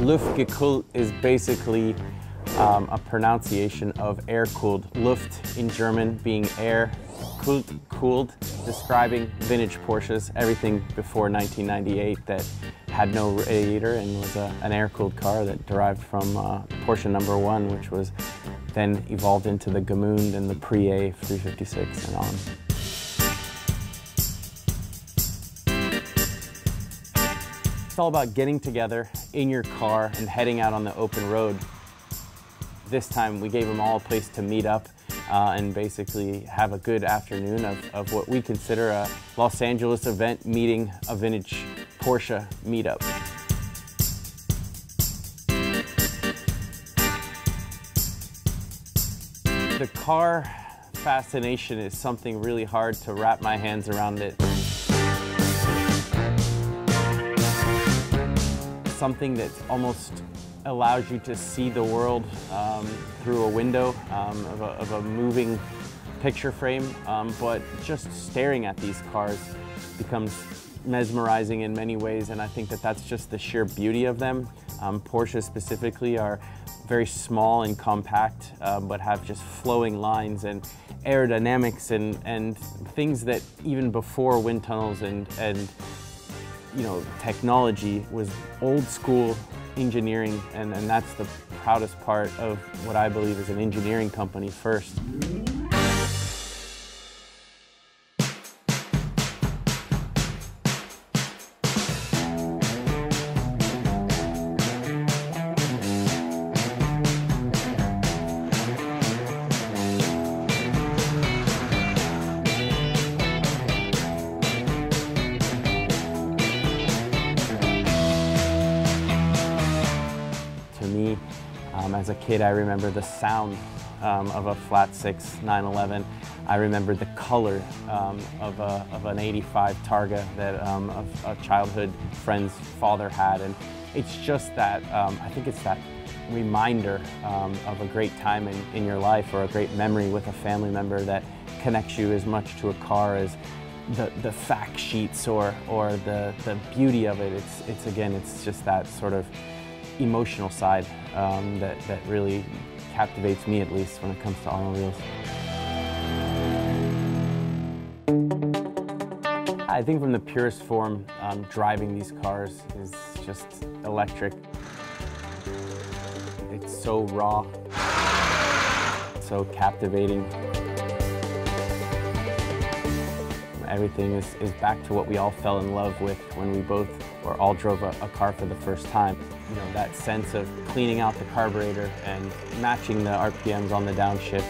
Luftgekühlt is basically a pronunciation of air-cooled. Luft in German being air, kühlt, cooled, describing vintage Porsches, everything before 1998 that had no radiator and was an air-cooled car that derived from Porsche #1, which was then evolved into the Gmünd and the Pre-A 356 and on. It's all about getting together in your car and heading out on the open road. This time we gave them all a place to meet up and basically have a good afternoon of what we consider a Los Angeles event meeting a vintage Porsche meetup. The car fascination is something really hard to wrap my hands around it. Something that almost allows you to see the world through a window of a moving picture frame, but just staring at these cars becomes mesmerizing in many ways, and I think that that's just the sheer beauty of them. Porsches specifically are very small and compact, but have just flowing lines and aerodynamics and things that even before wind tunnels and you know, technology was old school engineering, and that's the proudest part of what I believe is an engineering company first. As a kid, I remember the sound of a flat 6 911. I remember the color of an '85 Targa that a childhood friend's father had, and it's just that, I think it's that reminder of a great time in your life, or a great memory with a family member that connects you as much to a car as the fact sheets or the beauty of it. It's just that sort of emotional side that really captivates me, at least when it comes to automobiles. I think from the purest form, driving these cars is just electric. It's so raw, so captivating. Everything is back to what we all fell in love with when we both or all drove a car for the first time. You know, that sense of cleaning out the carburetor and matching the RPMs on the downshift.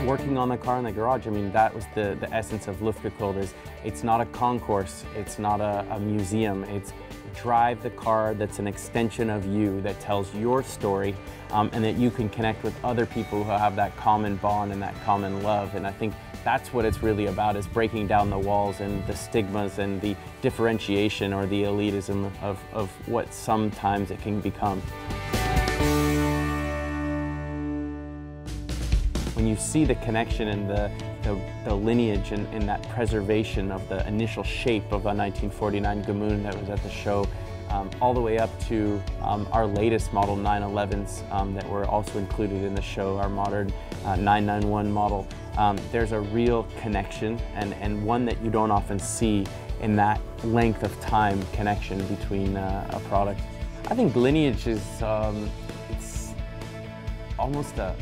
Working on the car in the garage, I mean, that was the essence of Luftgekühlt. Is it's not a concourse, it's not a museum, it's drive the car that's an extension of you, that tells your story, and that you can connect with other people who have that common bond and that common love. And I think that's what it's really about, is breaking down the walls and the stigmas and the differentiation or the elitism of what sometimes it can become. When you see the connection and the lineage and that preservation of the initial shape of a 1949 Gmünd that was at the show, all the way up to our latest model 911s that were also included in the show, our modern 991 model, there's a real connection, and one that you don't often see in that length of time connection between a product. I think lineage is it's almost a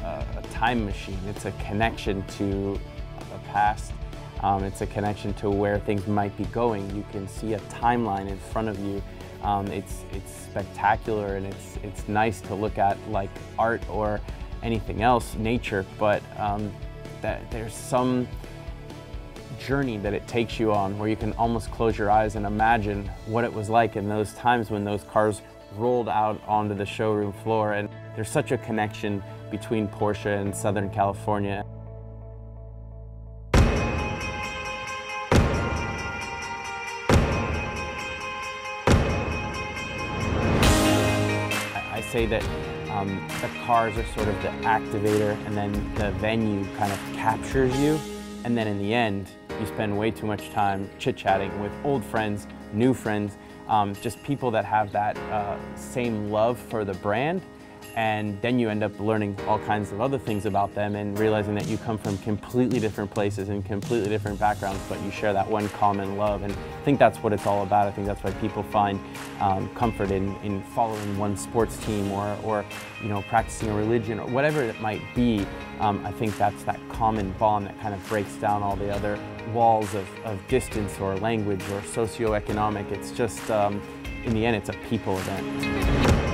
time machine. It's a connection to a past. It's a connection to where things might be going. You can see a timeline in front of you. It's spectacular, and it's nice to look at, like art or anything else, nature, but that there's some journey that it takes you on where you can almost close your eyes and imagine what it was like in those times when those cars rolled out onto the showroom floor. And there's such a connection between Porsche and Southern California. I say that the cars are sort of the activator, and then the venue kind of captures you, and then in the end, you spend way too much time chit-chatting with old friends, new friends, just people that have that same love for the brand. And then you end up learning all kinds of other things about them and realizing that you come from completely different places and completely different backgrounds, but you share that one common love. And I think that's what it's all about. I think that's why people find comfort in following one sports team or you know, practicing a religion or whatever it might be. I think that's that common bond that kind of breaks down all the other walls of distance or language or socioeconomic. It's just, in the end, it's a people event.